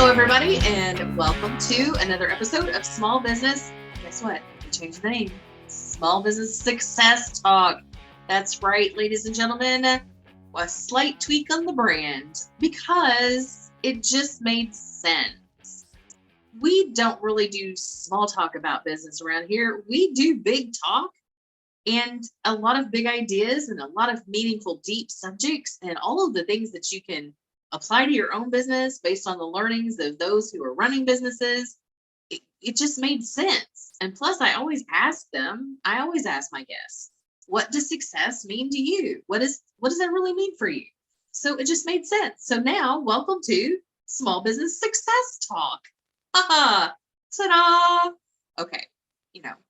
Hello, everybody, and welcome to another episode of Small Business. Guess what? We changed the name. Small Business Success Talk. That's right, ladies and gentlemen. A slight tweak on the brand because it just made sense. We don't really do small talk about business around here. We do big talk and a lot of big ideas and a lot of meaningful, deep subjects and all of the things that you can apply to your own business based on the learnings of those who are running businesses. It just made sense. And plus, I always ask my guests, what does success mean to you? What does that really mean for you? So it just made sense. So now, welcome to Small Business Success Talk. Haha, ta-da! Okay,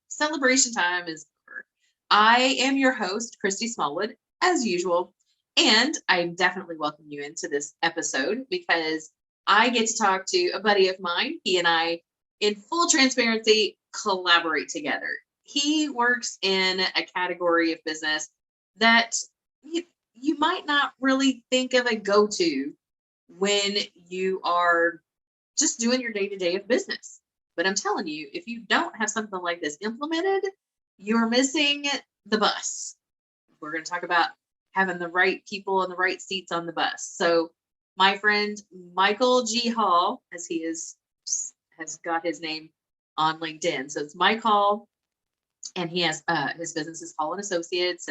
celebration time is over. I am your host, Christy Smallwood, as usual. And I definitely welcome you into this episode because I get to talk to a buddy of mine. He and I, in full transparency, collaborate together. He works in a category of business that you might not really think of a go-to when you are just doing your day-to-day of business. But I'm telling you, if you don't have something like this implemented, you're missing the bus. We're going to talk about having the right people in the right seats on the bus. So my friend Michael G. Hall, as he has got his name on LinkedIn. So it's Mike Hall, and he has his business is Hall and Associates,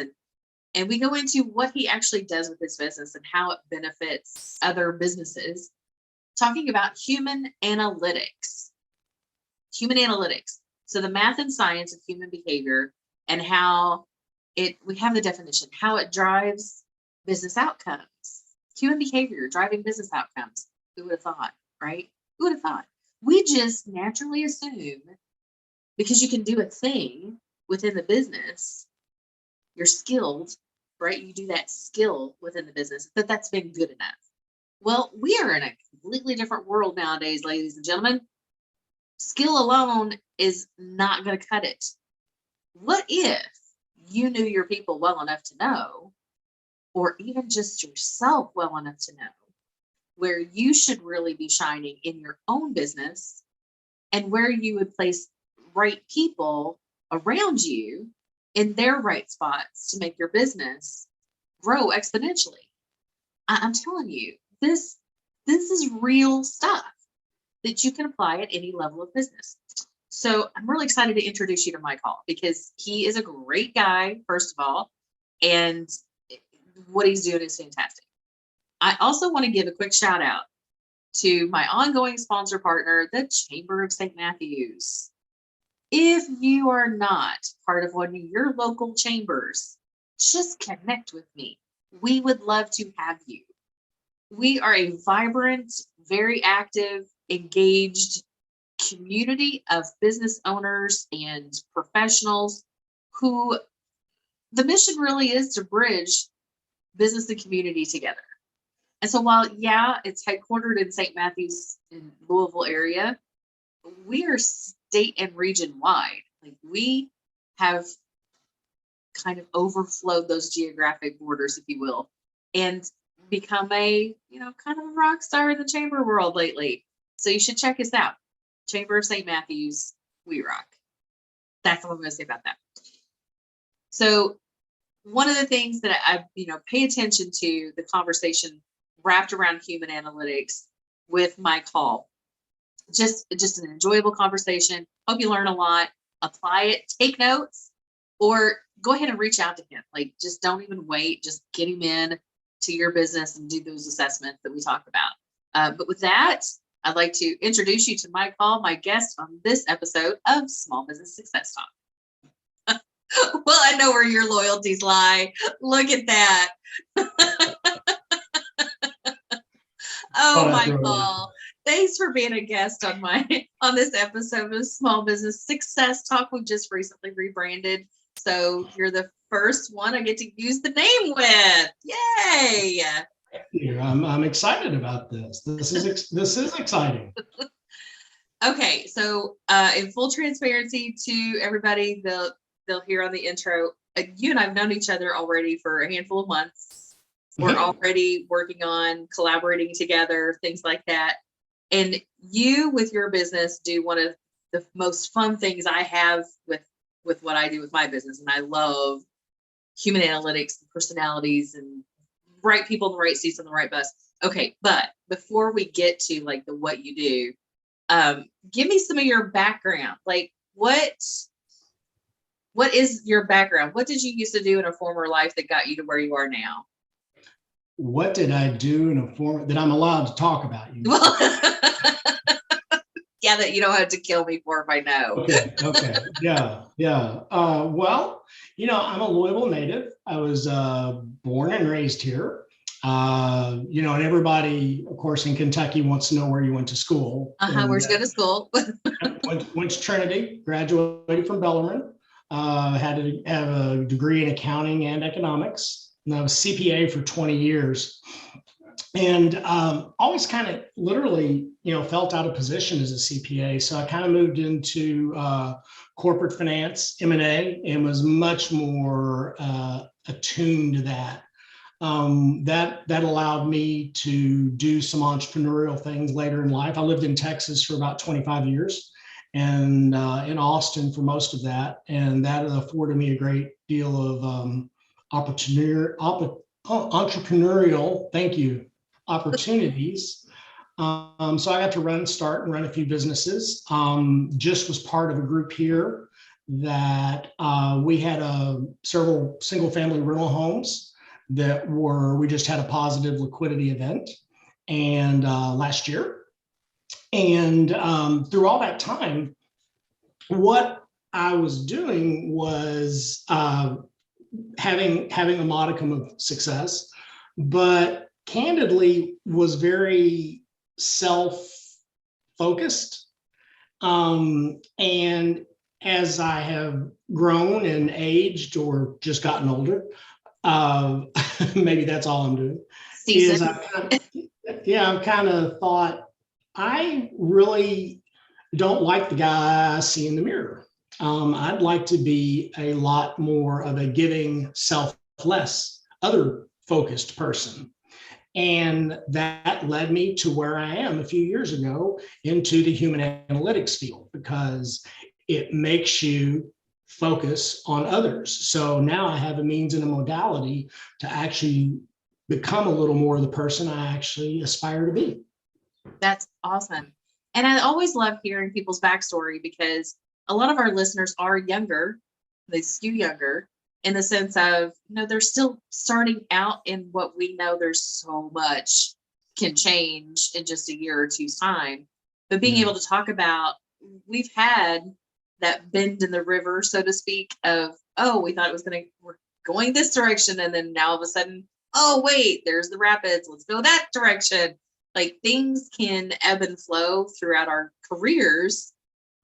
and we go into what he actually does with his business and how it benefits other businesses, talking about human analytics. Human analytics. So the math and science of human behavior and how we have the definition, how it drives business outcomes. Human behavior driving business outcomes. Who would have thought, right? Who would have thought? We just naturally assume because you can do a thing within the business, you're skilled, right? You do that skill within the business, that's been good enough. Well, we are in a completely different world nowadays, ladies and gentlemen. Skill alone is not going to cut it. What if you knew your people well enough to know, or even just yourself well enough to know, where you should really be shining in your own business and where you would place right people around you in their right spots to make your business grow exponentially? I'm telling you, this is real stuff that you can apply at any level of business. So I'm really excited to introduce you to Mike Hall because he is a great guy, first of all, and what he's doing is fantastic. I also want to give a quick shout out to my ongoing sponsor partner, the Chamber of St. Matthews. If you are not part of one of your local chambers, just connect with me. We would love to have you. We are a vibrant, very active, engaged community of business owners and professionals who the mission really is to bridge business and community together. And so while, it's headquartered in St. Matthews in Louisville area, we are state and region wide. Like we have kind of overflowed those geographic borders, if you will, and become a, kind of a rock star in the chamber world lately. So you should check us out. Chamber of St. Matthews, we rock. That's all I'm going to say about that. So one of the things that I pay attention to, the conversation wrapped around human analytics with Mike Hall. Just an enjoyable conversation. Hope you learn a lot. Apply it. Take notes, or go ahead and reach out to him. Like, just don't even wait. Just get him in to your business and do those assessments that we talked about. But with that, I'd like to introduce you to Mike Hall, my guest on this episode of Small Business Success Talk. Well, I know where your loyalties lie. Look at that. Oh, Mike Hall, thanks for being a guest on this episode of Small Business Success Talk. We just recently rebranded, so you're the first one I get to use the name with. Yay! I'm excited about this. This is exciting. Okay, so in full transparency to everybody, they'll hear on the intro. You and I've known each other already for a handful of months. We're already working on collaborating together, things like that. And you, with your business, do one of the most fun things I have with what I do with my business. And I love human analytics, and personalities, and right people in the right seats on the right bus. Okay, but before we get to like the what you do, give me some of your background. Like what is your background? What did you used to do in a former life that got you to where you are now? What did I do in a form that I'm allowed to talk about? You? Well, yeah, that you don't have to kill me for if I know. Okay. Yeah. Well, I'm a Louisville native. I was born and raised here. And everybody, of course, in Kentucky wants to know where you went to school. Where'd you go to school? went to Trinity, graduated from Bellarmine, have a degree in accounting and economics. And I was CPA for 20 years. And always kind of literally, felt out of position as a CPA. So I kind of moved into corporate finance, M&A, and was much more attuned to that. That allowed me to do some entrepreneurial things later in life. I lived in Texas for about 25 years and in Austin for most of that. And that afforded me a great deal of entrepreneurial, thank you, opportunities. So I got to start and run a few businesses. Just was part of a group here that we had several single family rental homes we just had a positive liquidity event and last year. And through all that time, what I was doing was having a modicum of success, but candidly was very self-focused. And as I have grown and aged or just gotten older, maybe that's all I'm doing. I've kind of thought, I really don't like the guy I see in the mirror. I'd like to be a lot more of a giving, selfless, other focused person. And that led me to where I am a few years ago into the human analytics field, because it makes you focus on others. So now I have a means and a modality to actually become a little more the person I actually aspire to be. That's awesome. And I always love hearing people's backstory, because a lot of our listeners are younger. They skew younger in the sense of, they're still starting out in what we know. There's so much can change in just a year or two's time. But being able to talk about, we've had that bend in the river, so to speak, of, we thought we're going this direction. And then now all of a sudden, wait, there's the rapids. Let's go that direction. Like things can ebb and flow throughout our careers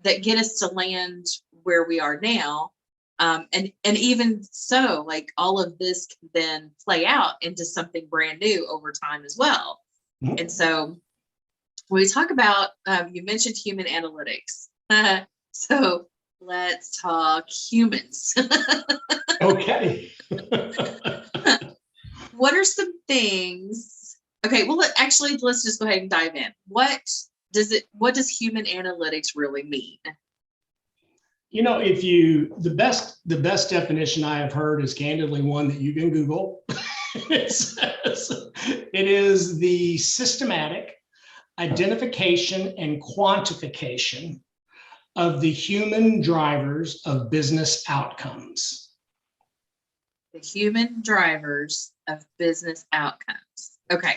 that get us to land where we are now. And even so, like all of this can then play out into something brand new over time as well. Mm-hmm. And so when we talk about, you mentioned human analytics. So let's talk humans. Okay. What are some things? Okay, well, let's just go ahead and dive in. What does human analytics really mean? The best definition I have heard is candidly one that you can Google. It says it is the systematic identification and quantification of the human drivers of business outcomes. The human drivers of business outcomes. Okay.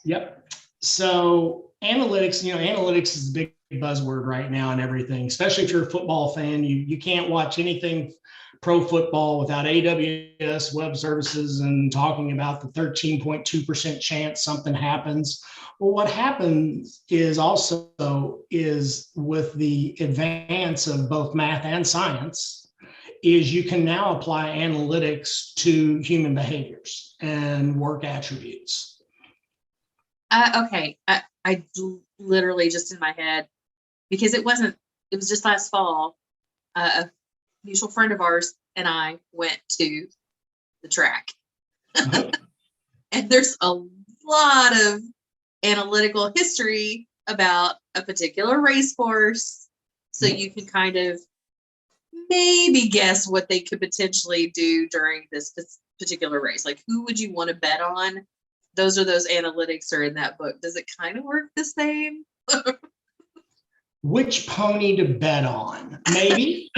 Yep. So analytics is a big buzzword right now and everything, especially if you're a football fan. You can't watch anything pro football without AWS web services and talking about the 13.2% chance something happens. Well, what happens is with the advance of both math and science is you can now apply analytics to human behaviors and work attributes. Okay. I literally just in my head, because it was just last fall, a mutual friend of ours and I went to the track. And there's a lot of analytical history about a particular racehorse so you can kind of maybe guess what they could potentially do during this particular race. Like, who would you want to bet on? Those analytics are in that book. Does it kind of work the same? Which pony to bet on? Maybe.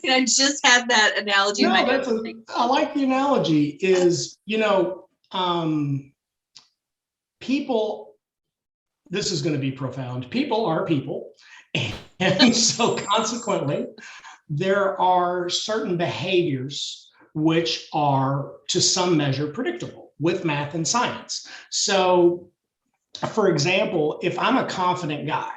I just had that analogy. No, I like the analogy. Is people. This is going to be profound. People are people, and so consequently, there are certain behaviors which are, to some measure, predictable with math and science. So, for example, if I'm a confident guy,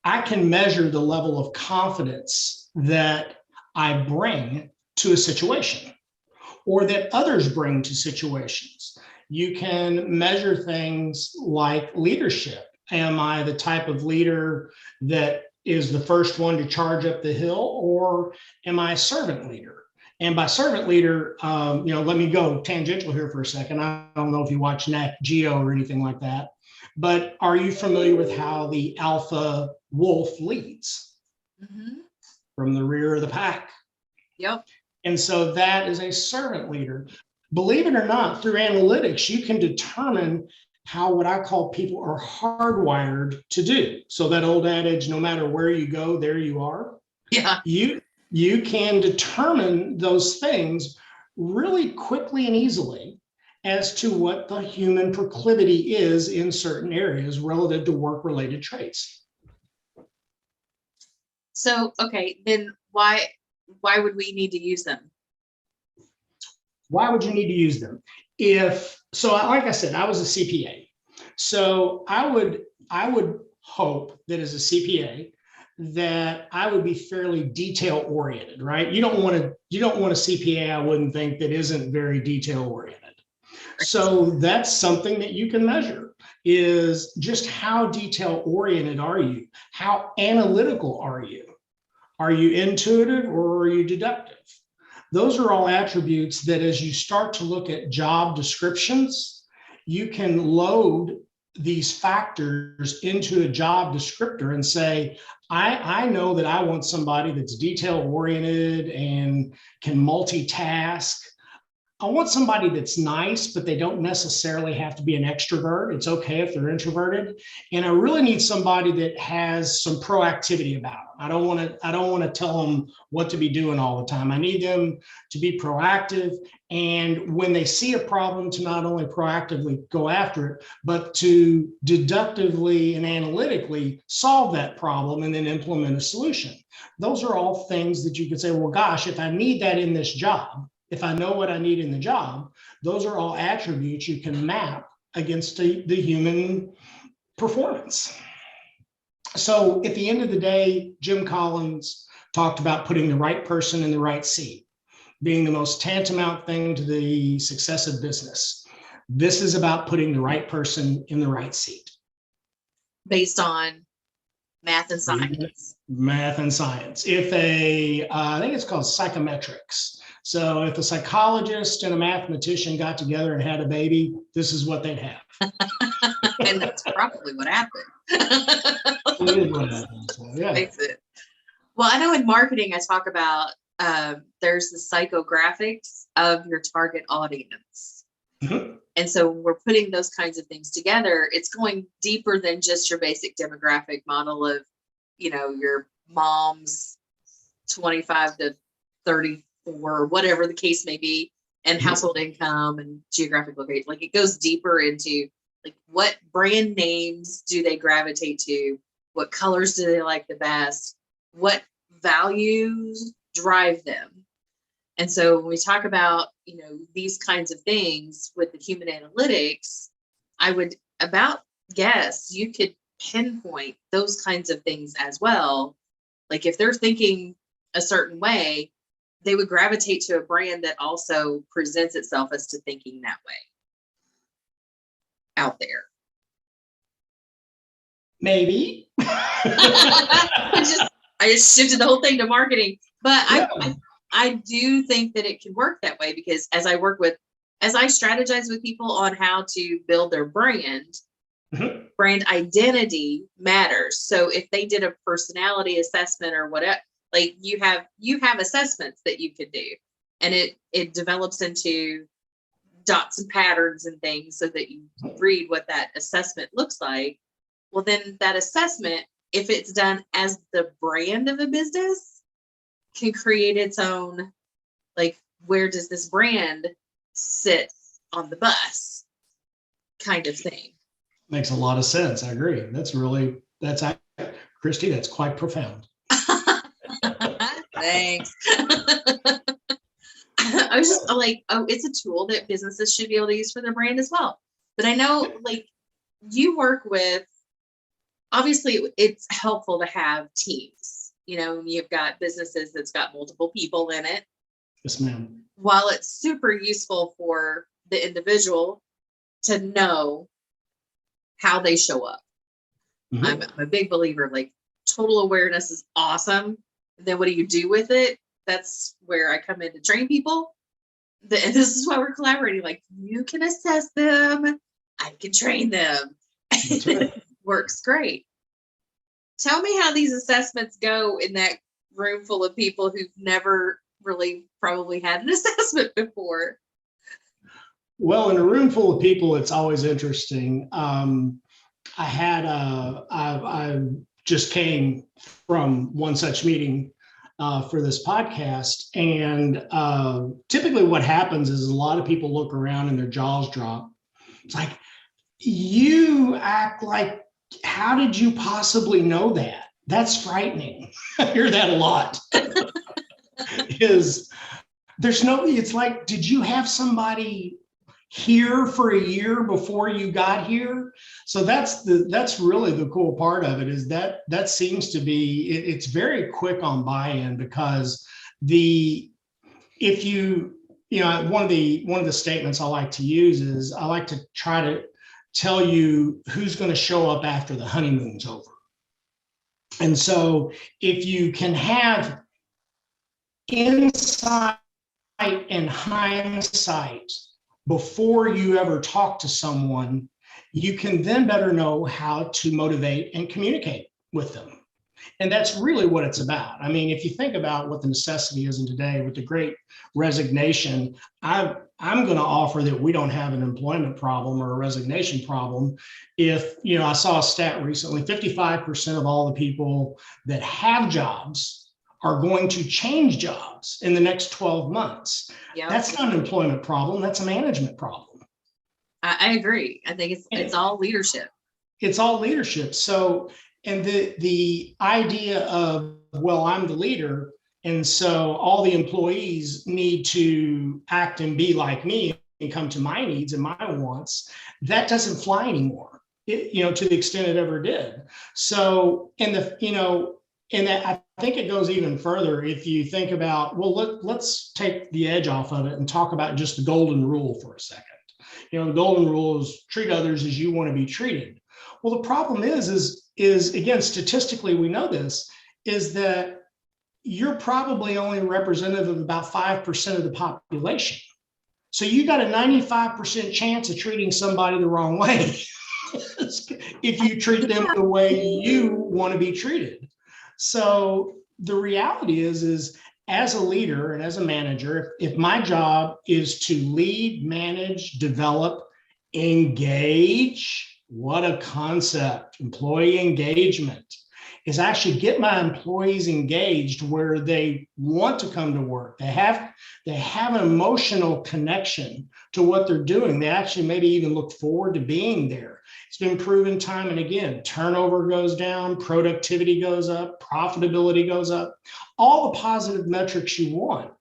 I can measure the level of confidence that I bring to a situation or that others bring to situations. You can measure things like leadership. Am I the type of leader that is the first one to charge up the hill, or am I a servant leader? And by servant leader, let me go tangential here for a second. I don't know if you watch Nat Geo or anything like that, but are you familiar with how the alpha wolf leads? Mm-hmm. From the rear of the pack? Yep. And so that is a servant leader. Believe it or not, through analytics, you can determine how what I call people are hardwired to do. So that old adage, no matter where you go, there you are. Yeah. You can determine those things really quickly and easily as to what the human proclivity is in certain areas relative to work-related traits. So, okay, then why would we need to use them? Why would you need to use them? Like I said, I was a CPA. So I would hope that as a CPA that I would be fairly detail oriented, right? You don't want a CPA, I wouldn't think, that isn't very detail oriented. So that's something that you can measure, is just how detail oriented are you? How analytical are you? Are you intuitive or are you deductive? Those are all attributes that as you start to look at job descriptions, you can load these factors into a job descriptor and say, I know that I want somebody that's detail oriented and can multitask. I want somebody that's nice, but they don't necessarily have to be an extrovert. It's okay if they're introverted. And I really need somebody that has some proactivity about them. I don't want to tell them what to be doing all the time. I need them to be proactive. And when they see a problem, to not only proactively go after it, but to deductively and analytically solve that problem and then implement a solution. Those are all things that you could say, well, gosh, if I need that in this job, if I know what I need in the job, those are all attributes you can map against the human performance. So at the end of the day, Jim Collins talked about putting the right person in the right seat being the most tantamount thing to the success of business. This is about putting the right person in the right seat. Based on math and science. Math and science. I think it's called psychometrics. So if a psychologist and a mathematician got together and had a baby, this is what they'd have. And that's probably what happened. It is what happened. So, yeah. Well, I know in marketing, I talk about there's the psychographics of your target audience. Mm-hmm. And so when we're putting those kinds of things together, it's going deeper than just your basic demographic model of, your mom's 25 to 34, whatever the case may be, and household income and geographic location. Like, it goes deeper into like what brand names do they gravitate to? What colors do they like the best? What values drive them? And so when we talk about, these kinds of things with the human analytics, I would about guess you could pinpoint those kinds of things as well. Like if they're thinking a certain way, they would gravitate to a brand that also presents itself as to thinking that way out there. Maybe. I just shifted the whole thing to marketing, but yeah. I do think that it can work that way, because as I work with as I strategize with people on how to build their brand, Mhm. brand identity matters. So if they did a personality assessment or whatever, like you have assessments that you could do, and it develops into dots and patterns and things so that you read what that assessment looks like. Well, then that assessment, if it's done as the brand of a business, can create its own, like, where does this brand sit on the bus kind of thing. Makes a lot of sense. I agree. That's Christy, that's quite profound. Thanks. I was just like, oh, it's a tool that businesses should be able to use for their brand as well. But I know, like, you work with, obviously it's helpful to have teams. You've got businesses that's got multiple people in it. Yes, ma'am. While it's super useful for the individual to know how they show up. Mm-hmm. I'm a big believer, like, total awareness is awesome. Then what do you do with it? That's where I come in to train people. And this is why we're collaborating. Like, you can assess them, I can train them. That's right. Works great. Tell me how these assessments go in that room full of people who've never really probably had an assessment before. Well, in a room full of people, it's always interesting. I just came from one such meeting for this podcast, and typically what happens is a lot of people look around and their jaws drop. It's like, you act like, how did you possibly know that? That's frightening. I hear that a lot. It's like, did you have somebody here for a year before you got here? So that's really the cool part of it, is that seems to be, it's very quick on buy-in, because one of the statements I like to use is, I like to try to tell you who's going to show up after the honeymoon's over. And so if you can have insight and hindsight before you ever talk to someone, you can then better know how to motivate and communicate with them. And that's really what it's about. I mean, if you think about what the necessity is in today with the great resignation, I'm going to offer that we don't have an employment problem or a resignation problem. If, I saw a stat recently, 55% of all the people that have jobs are going to change jobs in the next 12 months. Yep. That's not an employment problem. That's a management problem. I agree. I think it's all leadership. It's all leadership. So, and the idea of, well, I'm the leader, and so all the employees need to act and be like me and come to my needs and my wants, that doesn't fly anymore, to the extent it ever did. So, and I think it goes even further. If you think about, well, let's take the edge off of it and talk about just the golden rule for a second. The golden rule is treat others as you want to be treated. Well, the problem is again, statistically, we know this, is that you're probably only representative of about 5% of the population. So you got a 95% chance of treating somebody the wrong way if you treat them the way you want to be treated. So the reality is as a leader and as a manager, if my job is to lead, manage, develop, engage, what a concept, employee engagement, is actually get my employees engaged where they want to come to work. They have an emotional connection to what they're doing. They actually maybe even look forward to being there. It's been proven time and again, turnover goes down, productivity goes up, profitability goes up. All the positive metrics you want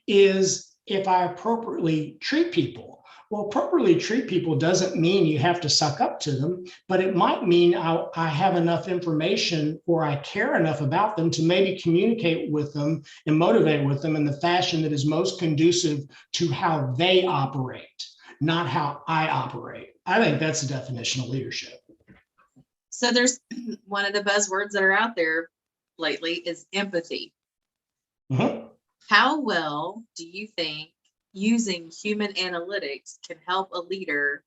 is if I appropriately treat people. Well, appropriately treat people doesn't mean you have to suck up to them, but it might mean I have enough information or I care enough about them to maybe communicate with them and motivate with them in the fashion that is most conducive to how they operate, not how I operate. I think that's the definition of leadership. So there's one of the buzzwords that are out there lately is empathy. Mm-hmm. How well do you think using human analytics can help a leader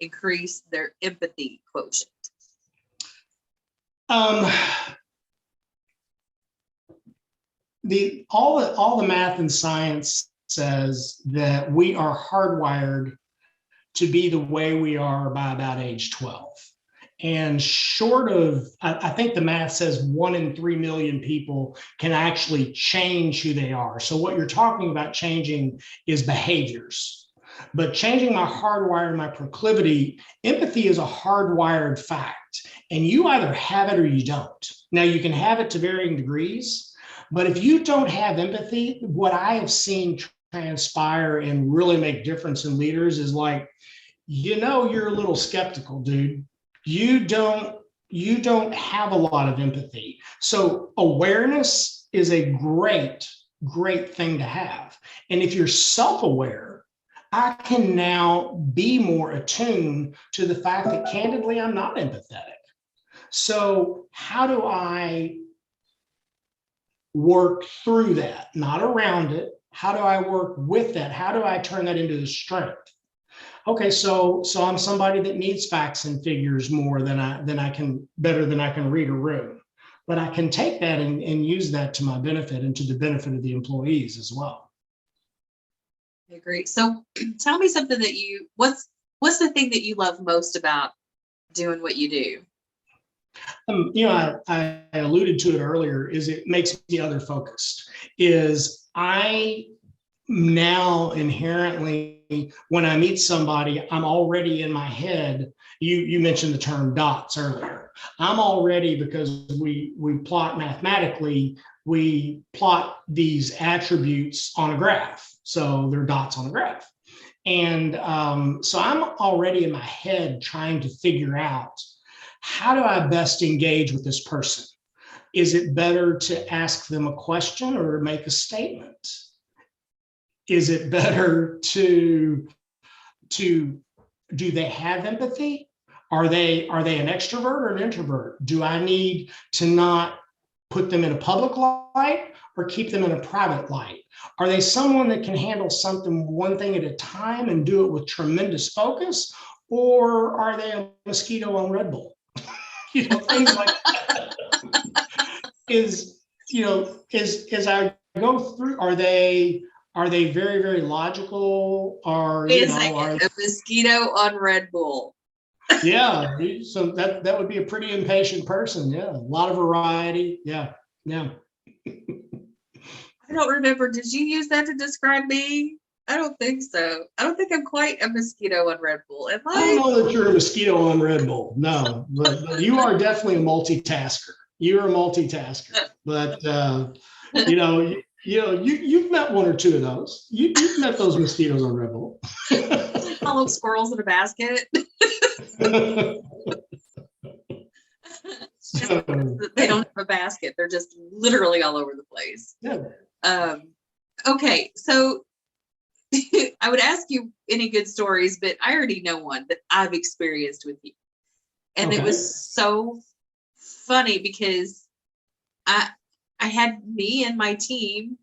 increase their empathy quotient? All the math and science says that we are hardwired to be the way we are by about age 12. And short of, I think the math says 1 in 3 million people can actually change who they are. So what you're talking about changing is behaviors. But changing my hardwire, my proclivity, empathy is a hardwired fact. And you either have it or you don't. Now, you can have it to varying degrees, but if you don't have empathy, what I have seen transpire and really make difference in leaders is like, you're a little skeptical, dude. You don't have a lot of empathy. So awareness is a great thing to have. And if you're self-aware, I can now be more attuned to the fact that candidly, I'm not empathetic. So how do I work through that, not around it? How do I work with that? How do I turn that into the strength? Okay, so I'm somebody that needs facts and figures more than I can read a room, but I can take that and use that to my benefit and to the benefit of the employees as well. I agree. So tell me something that what's the thing that you love most about doing what you do? I alluded to it earlier, is it makes me other focused. Is I now inherently, when I meet somebody, I'm already in my head. You mentioned the term dots earlier. I'm already, because we plot mathematically, we plot these attributes on a graph. So they're dots on a graph. And so I'm already in my head trying to figure out, how do I best engage with this person? Is it better to ask them a question or to make a statement? Is it better to do they have empathy? Are they an extrovert or an introvert? Do I need to not put them in a public light or keep them in a private light? Are they someone that can handle something one thing at a time and do it with tremendous focus? Or are they a mosquito on Red Bull? Things like that. As I go through, are they very, very logical? Or a mosquito on Red Bull? Yeah, so that would be a pretty impatient person. Yeah, a lot of variety. Yeah. I don't remember. Did you use that to describe me? I don't think so. I don't think I'm quite a mosquito on Red Bull. Am I? I don't know that you're a mosquito on Red Bull. No, but you are definitely a multitasker. You're a multitasker. But you've met one or two of those. You've met those mosquitoes on Red Bull. Hollow squirrels in a basket. They don't have a basket. They're just literally all over the place. Yeah. Okay, so I would ask you any good stories, but I already know one that I've experienced with you. And It was so funny because I had me and my team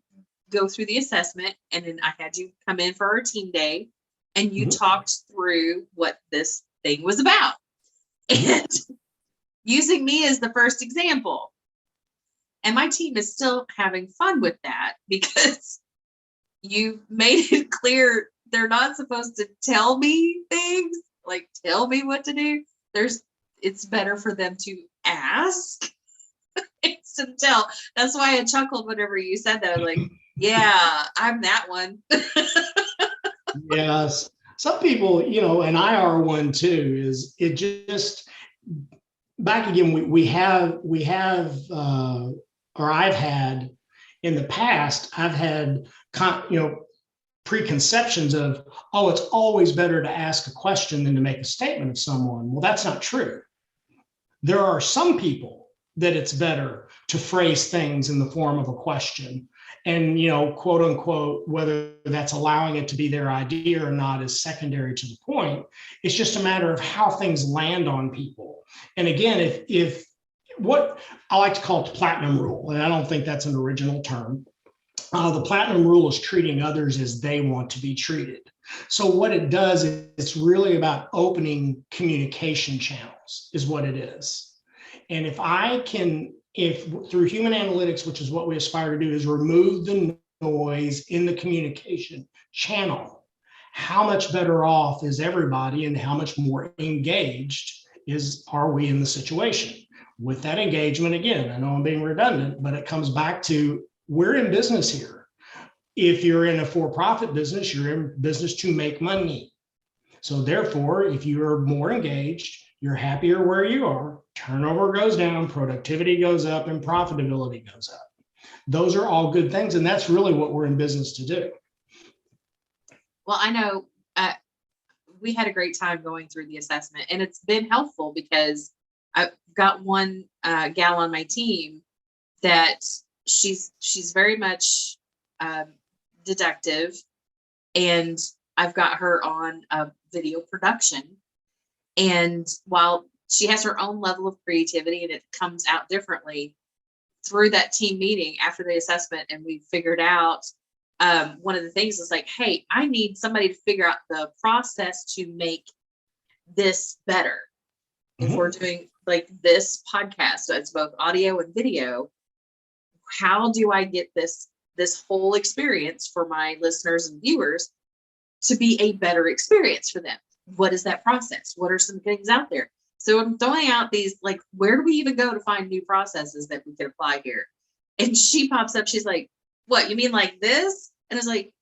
go through the assessment, and then I had you come in for our team day, and you talked through what this thing was about. And using me as the first example. And my team is still having fun with that because you made it clear they're not supposed to tell me things, like tell me what to do. It's better for them to ask. It's to tell. That's why I chuckled whenever you said that. I'm like, yeah, I'm that one. Yes. Some people, and I are one too, is it just back again, we have or I've had in the past, I've had preconceptions of, it's always better to ask a question than to make a statement of someone. Well, that's not true. There are some people that it's better to phrase things in the form of a question, and quote unquote, whether that's allowing it to be their idea or not is secondary to the point. It's just a matter of how things land on people. And again, if what I like to call it the platinum rule, and I don't think that's an original term, The platinum rule is treating others as they want to be treated. So what it does is it's really about opening communication channels is what it is. And if through human analytics, which is what we aspire to do, is remove the noise in the communication channel, how much better off is everybody and how much more engaged are we in the situation? With that engagement, again, I know I'm being redundant, but it comes back to we're in business here. If you're in a for-profit business, you're in business to make money. So therefore, if you're more engaged, you're happier where you are, turnover goes down, productivity goes up, and profitability goes up. Those are all good things. And that's really what we're in business to do. Well, I know we had a great time going through the assessment, and it's been helpful because I've got one gal on my team that she's very much deductive, and I've got her on video production. And while she has her own level of creativity and it comes out differently, through that team meeting after the assessment, and we figured out one of the things is like, hey, I need somebody to figure out the process to make this better. If we're doing like this podcast, so it's both audio and video, how do I get this whole experience for my listeners and viewers to be a better experience for them? What is that process? What are some things out there? So I'm throwing out these, like, where do we even go to find new processes that we can apply here? And she pops up, she's like, what, you mean like this? And I was like,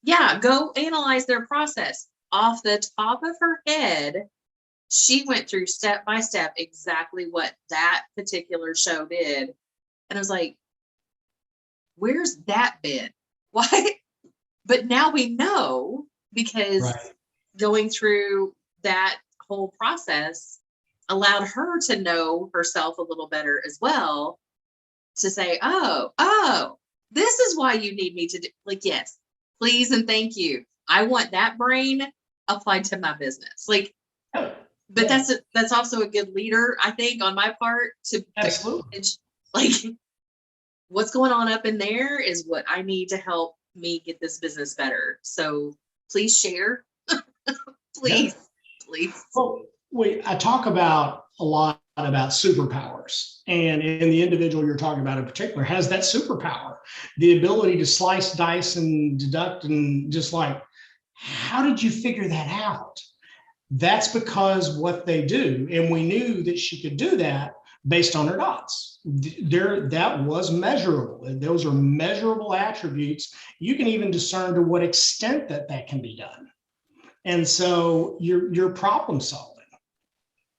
yeah, go analyze their process. Off the top of her head, she went through step by step exactly what that particular show did. And I was like, where's that been? Why? But now we know, because going through that whole process allowed her to know herself a little better as well, to say, oh, this is why you need me to do, like, yes, please and thank you. I want that brain applied to my business. Like, but that's also a good leader, I think, on my part, to like, what's going on up in there is what I need to help me get this business better. So please share. Please. Well, I talk about a lot about superpowers, and in the individual you're talking about in particular has that superpower, the ability to slice, dice, and deduct, and just like, how did you figure that out? That's because what they do, and we knew that she could do that based on her dots. That was measurable. Those are measurable attributes. You can even discern to what extent that can be done. And so you're problem solving.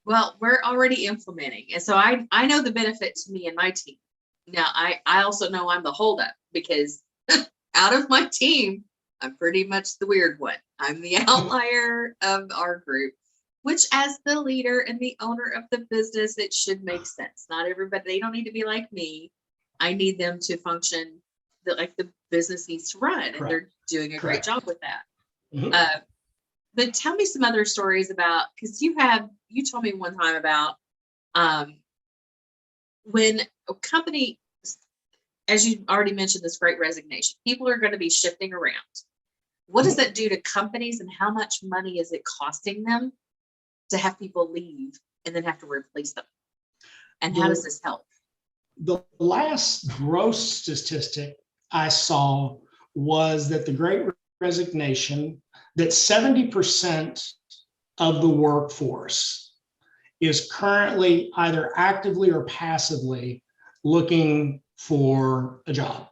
Well, we're already implementing. And so I know the benefit to me and my team. Now, I also know I'm the holdup, because out of my team, I'm pretty much the weird one. I'm the outlier of our group, which, as the leader and the owner of the business, it should make sense. Not everybody, they don't need to be like me. I need them to function like the business needs to run. And they're doing a great job with that. But tell me some other stories about, because you told me one time about when a company, as you already mentioned, this great resignation, people are going to be shifting around. What does that do to companies, and how much money is it costing them to have people leave and then have to replace them? And how does this help? The last gross statistic I saw was that the great resignation, that 70% of the workforce is currently either actively or passively looking for a job.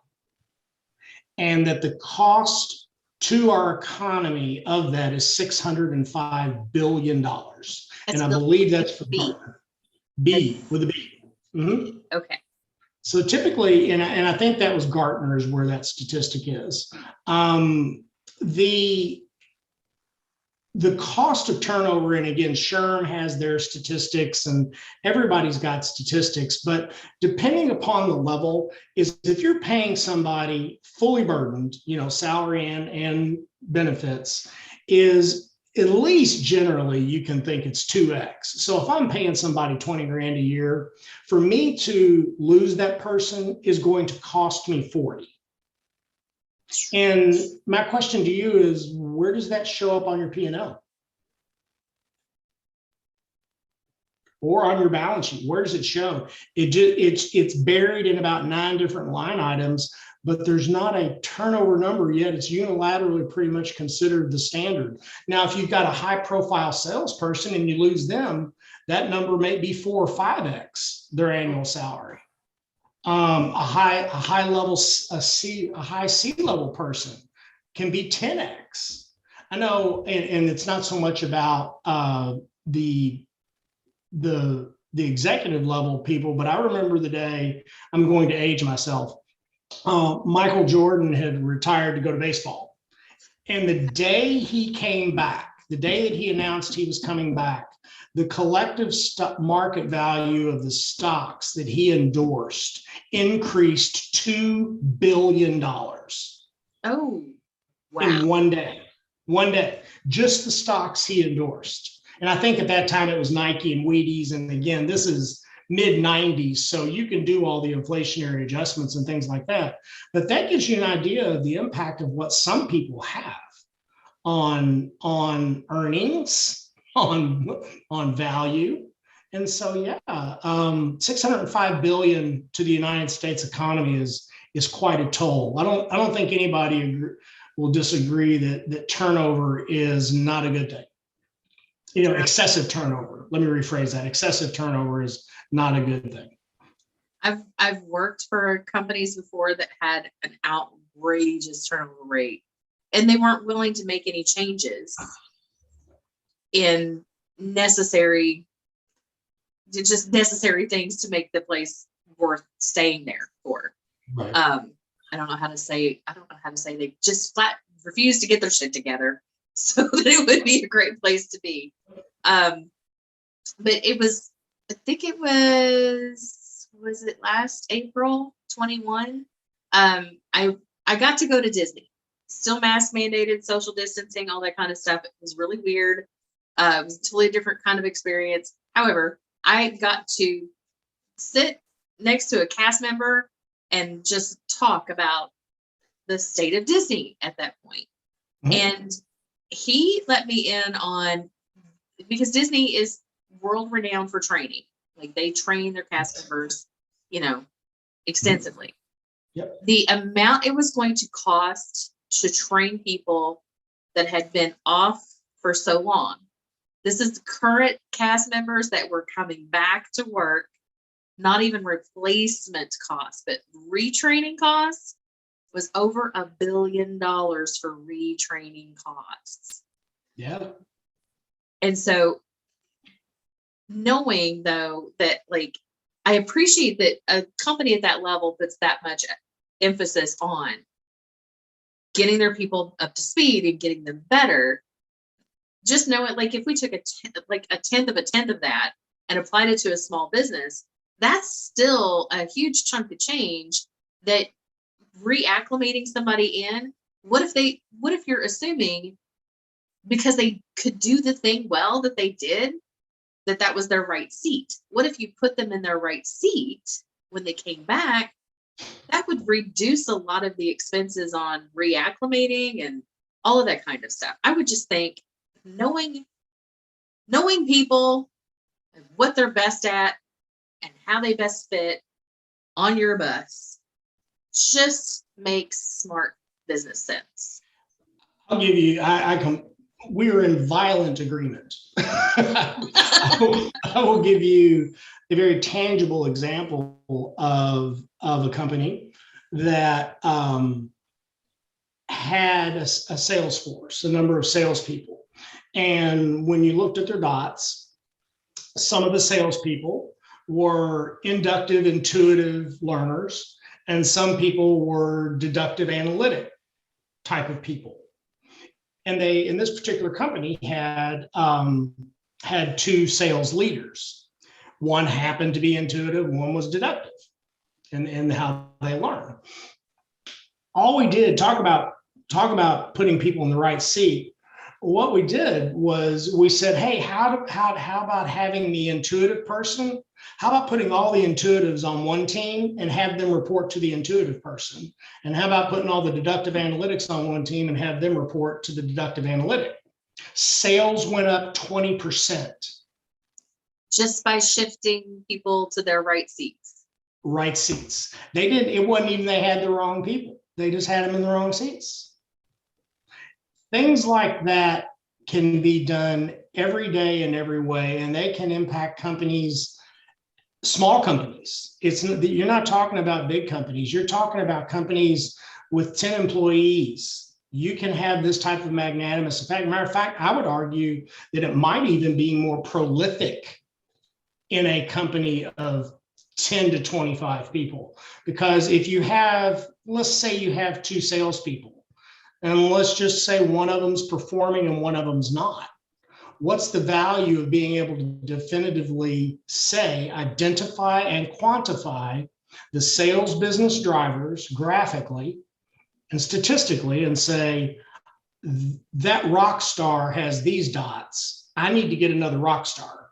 And that the cost to our economy of that is $605 billion. And I believe that's for B with a B. Mm-hmm. Okay. So typically, and I think that was Gartner's where that statistic is. The cost of turnover, and again, SHRM has their statistics and everybody's got statistics, but depending upon the level, is if you're paying somebody fully burdened, salary and benefits, is at least generally you can think it's 2x. So if I'm paying somebody 20 grand a year, for me to lose that person is going to cost me 40. And my question to you is, where does that show up on your P&L? Or on your balance sheet? Where does it show? It's buried in about 9 different line items, but there's not a turnover number yet. It's unilaterally pretty much considered the standard. Now, if you've got a high profile salesperson and you lose them, that number may be 4 or 5x their annual salary. A high C-level person can be 10x. I know, and it's not so much about the executive level people, but I remember the day, I'm going to age myself. Michael Jordan had retired to go to baseball. And the day he came back, the day that he announced he was coming back, the collective market value of the stocks that he endorsed increased $2 billion. Oh, wow. In one day, just the stocks he endorsed. And I think at that time it was Nike and Wheaties. And again, this is mid 90s. So you can do all the inflationary adjustments and things like that. But that gives you an idea of the impact of what some people have on earnings, on value. And so, yeah, 605 billion to the United States economy is quite a toll. I don't think anybody will disagree that turnover is not a good thing. Excessive turnover. Let me rephrase that. Excessive turnover is not a good thing. I've worked for companies before that had an outrageous turnover rate, and they weren't willing to make any changes in necessary things to make the place worth staying there for. Right. I don't know how to say they just flat refused to get their shit together so that it would be a great place to be. But it was, I think it was it last April 21? I got to go to Disney, still mask mandated, social distancing, all that kind of stuff. It was really weird. It was a totally different kind of experience. However, I got to sit next to a cast member and just talk about the state of Disney at that point. Mm-hmm. And he let me in on, because Disney is world renowned for training. Like they train their cast members, extensively. Yep. The amount it was going to cost to train people that had been off for so long. This is current cast members that were coming back to work, not even replacement costs, but retraining costs was over $1 billion for retraining costs. Yeah. And so knowing though that I appreciate that a company at that level puts that much emphasis on getting their people up to speed and getting them better. Just know it, if we took a tenth of that and applied it to a small business, that's still a huge chunk of change that reacclimating somebody in. What if you're assuming because they could do the thing well that they did, that was their right seat? What if you put them in their right seat when they came back? That would reduce a lot of the expenses on reacclimating and all of that kind of stuff. I would just think knowing people and what they're best at and how they best fit on your bus just makes smart business sense. I'll give you, we are in violent agreement. I will give you a very tangible example of a company that had a sales force, a number of salespeople. And when you looked at their dots, some of the salespeople were inductive, intuitive learners, and some people were deductive, analytic type of people. And they, in this particular company, had 2 sales leaders. One happened to be intuitive, one was deductive in how they learn. All we did, talk about putting people in the right seat. what we did was we said, hey, how about having the intuitive person? How about putting all the intuitives on one team and have them report to the intuitive person? And how about putting all the deductive analytics on one team and have them report to the deductive analytic? Sales went up 20%. Just by shifting people to their right seats. Right seats. It wasn't even they had the wrong people. They just had them in the wrong seats. Things like that can be done every day in every way, and they can impact companies, small companies. You're not talking about big companies. You're talking about companies with 10 employees. You can have this type of magnanimous effect. Matter of fact, I would argue that it might even be more prolific in a company of 10 to 25 people. Because if you have, let's say you have 2 salespeople, and let's just say one of them's performing and one of them's not. What's the value of being able to definitively say, identify and quantify the sales business drivers graphically and statistically and say, that rock star has these dots. I need to get another rock star.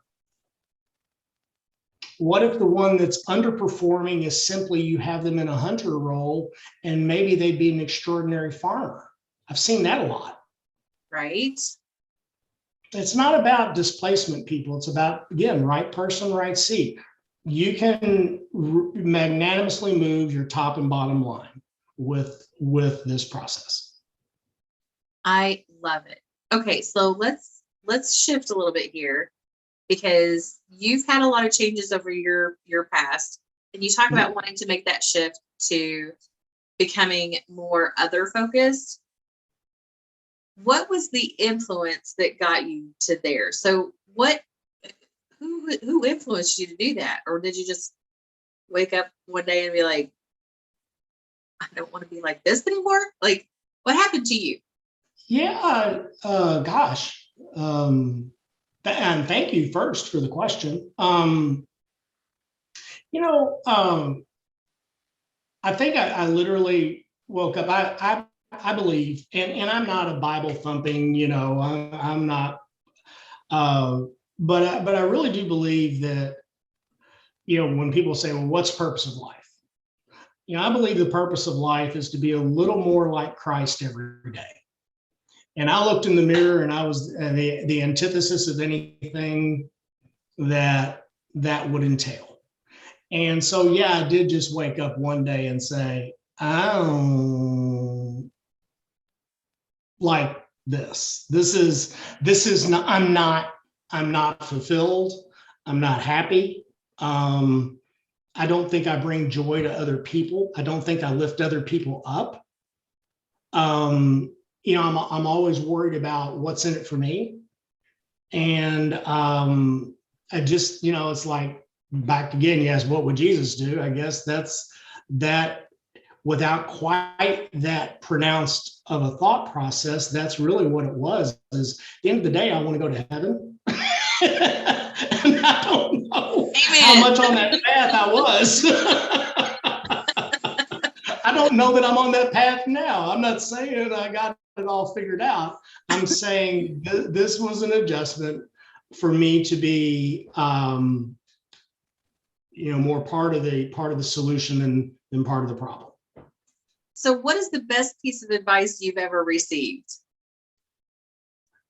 What if the one that's underperforming is simply you have them in a hunter role and maybe they'd be an extraordinary farmer? I've seen that a lot. Right. It's not about displacement, people. It's about, again, right person, right seat. You can magnanimously move your top and bottom line with this process. I love it. Okay, so let's shift a little bit here, because you've had a lot of changes over your past, and you talk about wanting to make that shift to becoming more other focused. What was the influence that got you to there? So who influenced you to do that? Or did you just wake up one day and be like, I don't want to be like this anymore? Like, what happened to you? Yeah, gosh. And thank you first for the question. I think I literally woke up. I believe, and I'm not a Bible thumping, I'm not, but I really do believe that, when people say, well, what's the purpose of life? I believe the purpose of life is to be a little more like Christ every day. And I looked in the mirror and I was the antithesis of anything that would entail. And so, yeah, I did just wake up one day and say, I don't like this. This is not, I'm not fulfilled. I'm not happy. I don't think I bring joy to other people. I don't think I lift other people up. I'm always worried about what's in it for me. And I just, it's like, back again, yes, what would Jesus do? I guess that's that, without quite that pronounced of a thought process. That's really what it was. Is at the end of the day, I want to go to heaven. And I don't know how much on that path I was. I don't know that I'm on that path now. I'm not saying I got it all figured out. I'm saying this was an adjustment for me to be, more part of the solution than part of the problem. So what is the best piece of advice you've ever received?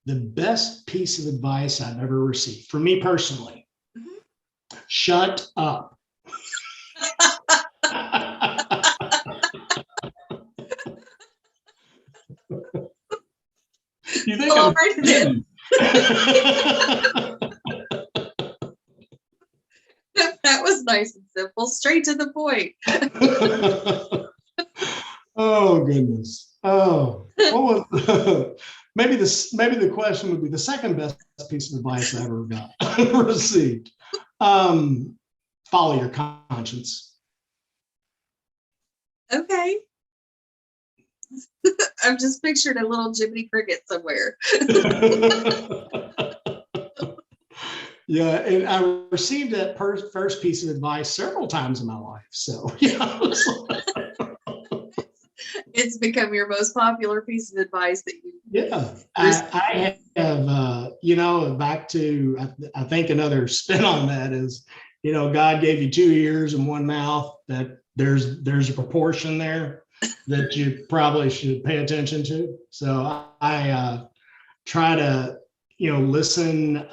The best piece of advice I've ever received, for me personally, shut up. You think I'm kidding? That was nice and simple, straight to the point. Oh goodness. Oh, what was maybe the question would be the second best piece of advice I ever received. Follow your conscience. Okay. I've just pictured a little Jiminy Cricket somewhere. Yeah, and I received that first piece of advice several times in my life. So, It's become your most popular piece of advice that Yeah, I have, back to, I think another spin on that is, God gave you 2 ears and one mouth, that there's a proportion there that you probably should pay attention to. So I try to, listen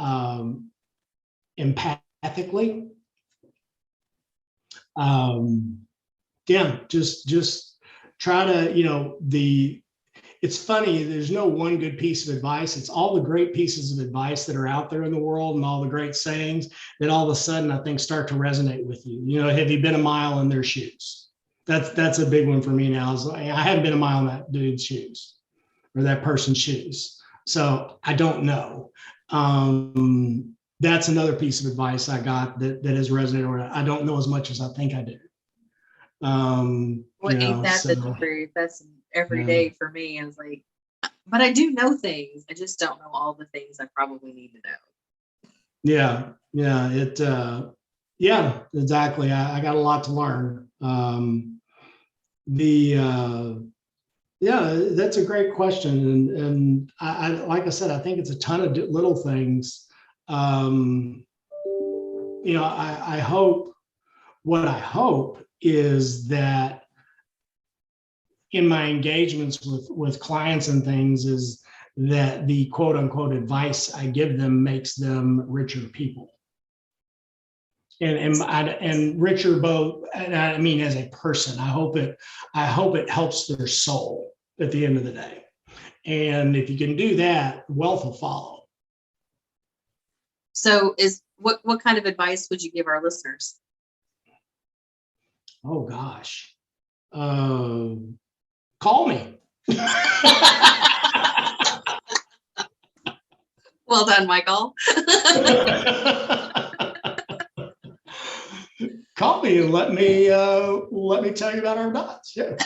empathically. Yeah, just try to, it's funny, there's no one good piece of advice. It's all the great pieces of advice that are out there in the world and all the great sayings that all of a sudden I think start to resonate with you. Have you been a mile in their shoes? That's a big one for me now. I haven't been a mile in that dude's shoes or that person's shoes. So I don't know. That's another piece of advice I got that has resonated. I don't know as much as I think I do. Well, ain't that the truth? That's every day for me. I was like, but I do know things. I just don't know all the things I probably need to know. Yeah, exactly. I got a lot to learn. That's a great question, and I like I said, I think it's a ton of little things. I hope. What I hope is that in my engagements with clients and things is that the quote unquote advice I give them makes them richer people. And richer both, and I mean as a person. I hope it helps their soul at the end of the day. And if you can do that, wealth will follow. So what kind of advice would you give our listeners? Oh gosh. Call me. Well done, Michael. Call me and let me tell you about our dots. Yeah.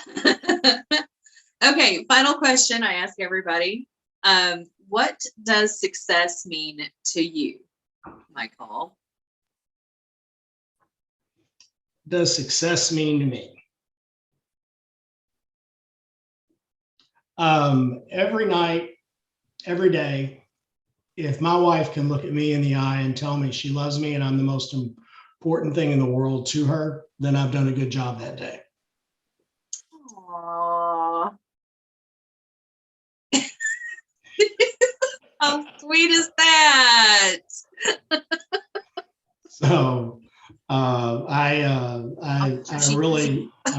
Okay, final question I ask everybody. What does success mean to you, Michael? Does success mean to me? Every night, every day, if my wife can look at me in the eye and tell me she loves me and I'm the most important thing in the world to her, then I've done a good job that day. Aww. How sweet is that? So I'm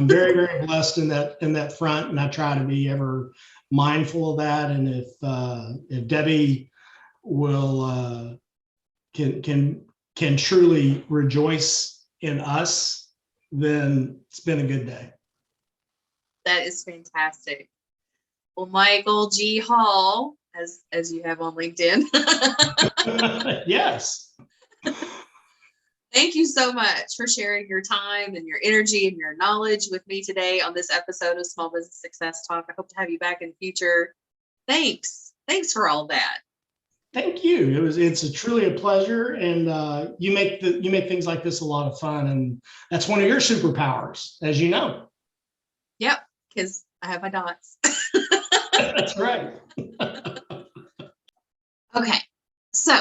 very, very blessed in that front, and I try to be ever mindful of that. And if Debbie will can truly rejoice in us, then it's been a good day. That is fantastic. Well, Michael G. Hall, as you have on LinkedIn. Yes. Thank you so much for sharing your time and your energy and your knowledge with me today on this episode of Small Business Success Talk. I hope to have you back in the future. Thanks for all that. Thank you. It's truly a pleasure, and you make things like this a lot of fun, and that's one of your superpowers, as you know. Yep, because I have my dots. That's right. Okay, so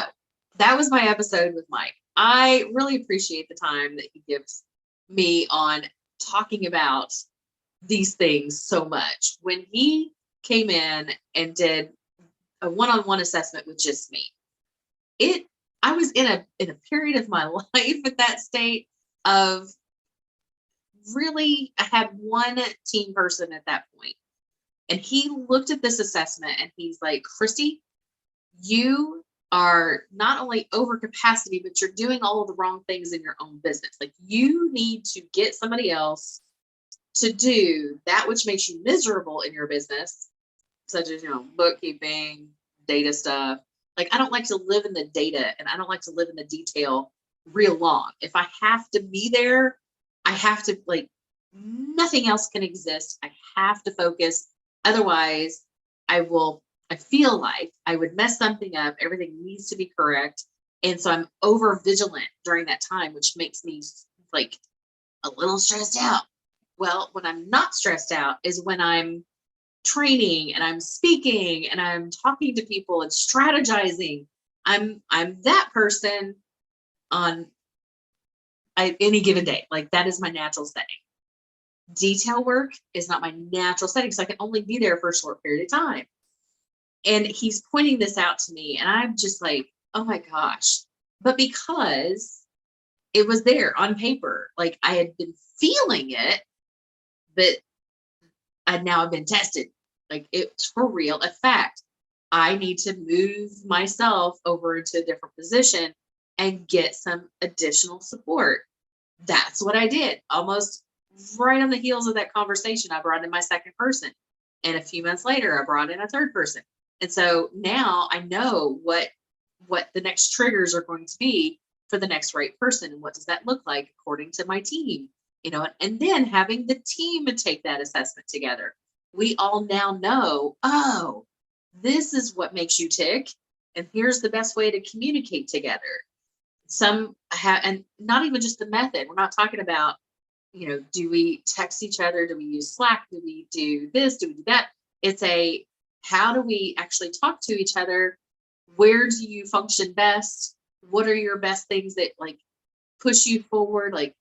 that was my episode with Mike. I really appreciate the time that he gives me on talking about these things so much. When he came in and did a one-on-one assessment with just me, I was in a period of my life at that state of really, I had one team person at that point, and he looked at this assessment and he's like, Christy, you are not only over capacity, but you're doing all of the wrong things in your own business. Like, you need to get somebody else to do that which makes you miserable in your business, such as, bookkeeping, data stuff. Like, I don't like to live in the data, and I don't like to live in the detail real long. If I have to be there, I have to, nothing else can exist. I have to focus. Otherwise, I feel like I would mess something up. Everything needs to be correct. And so I'm over vigilant during that time, which makes me a little stressed out. Well, when I'm not stressed out is when I'm training and I'm speaking and I'm talking to people and strategizing. I'm that person on any given day. Like that is my natural setting. Detail work is not my natural setting, so I can only be there for a short period of time. And he's pointing this out to me, and I'm just like, oh my gosh. But because it was there on paper, like I had been feeling it, but I've been tested. Like it's for real, a fact. I need to move myself over into a different position and get some additional support. That's what I did. Almost right on the heels of that conversation, I brought in my second person. And a few months later, I brought in a third person. And so now I know what the next triggers are going to be for the next right person. And what does that look like according to my team? And then having the team take that assessment together. We all now know, oh, this is what makes you tick. And here's the best way to communicate together. And not even just the method. We're not talking about, do we text each other? Do we use Slack? Do we do this? Do we do that? It's how do we actually talk to each other? Where do you function best? What are your best things that like push you forward? Like,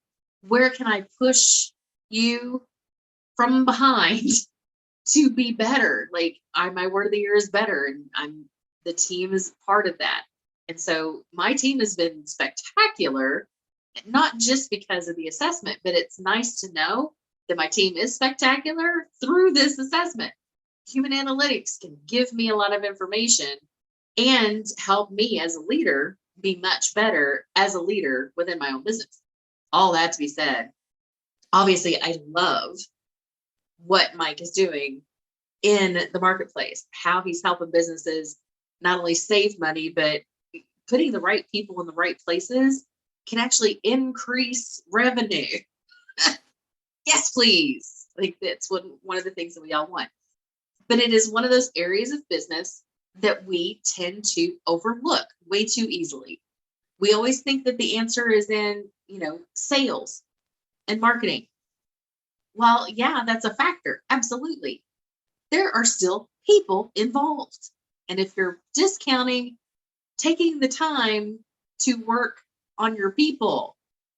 where can I push you from behind to be better? Like my word of the year is better. And the team is part of that. And so my team has been spectacular, not just because of the assessment, but it's nice to know that my team is spectacular through this assessment. Human analytics can give me a lot of information and help me as a leader be much better as a leader within my own business. All that to be said, obviously, I love what Mike is doing in the marketplace, how he's helping businesses not only save money, but putting the right people in the right places can actually increase revenue. Yes, please. Like that's one of the things that we all want. But it is one of those areas of business that we tend to overlook way too easily. We always think that the answer is in, sales and marketing. Well, yeah, that's a factor. Absolutely. There are still people involved. And if you're discounting taking the time to work on your people,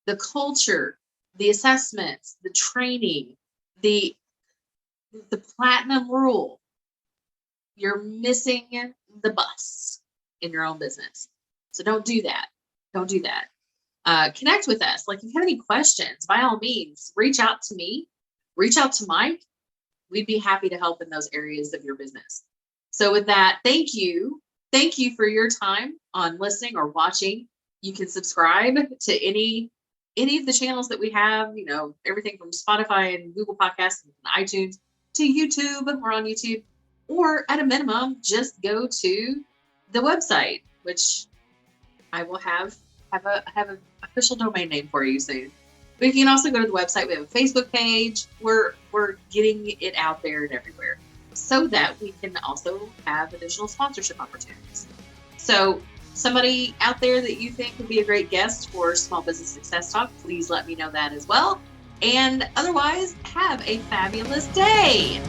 the culture, the assessments, the training, the platinum rule, you're missing the bus in your own business. So don't do that. Don't do that. Connect with us. Like if you have any questions, by all means, reach out to me, reach out to Mike. We'd be happy to help in those areas of your business. So with that, thank you. Thank you for your time on listening or watching. You can subscribe to any of the channels that we have, everything from Spotify and Google Podcasts and iTunes to YouTube. We're on YouTube. Or at a minimum, just go to the website, which I will have an official domain name for you soon. But you can also go to the website. We have a Facebook page. We're getting it out there and everywhere so that we can also have additional sponsorship opportunities. So somebody out there that you think would be a great guest for Small Business Success Talk, please let me know that as well. And otherwise, have a fabulous day.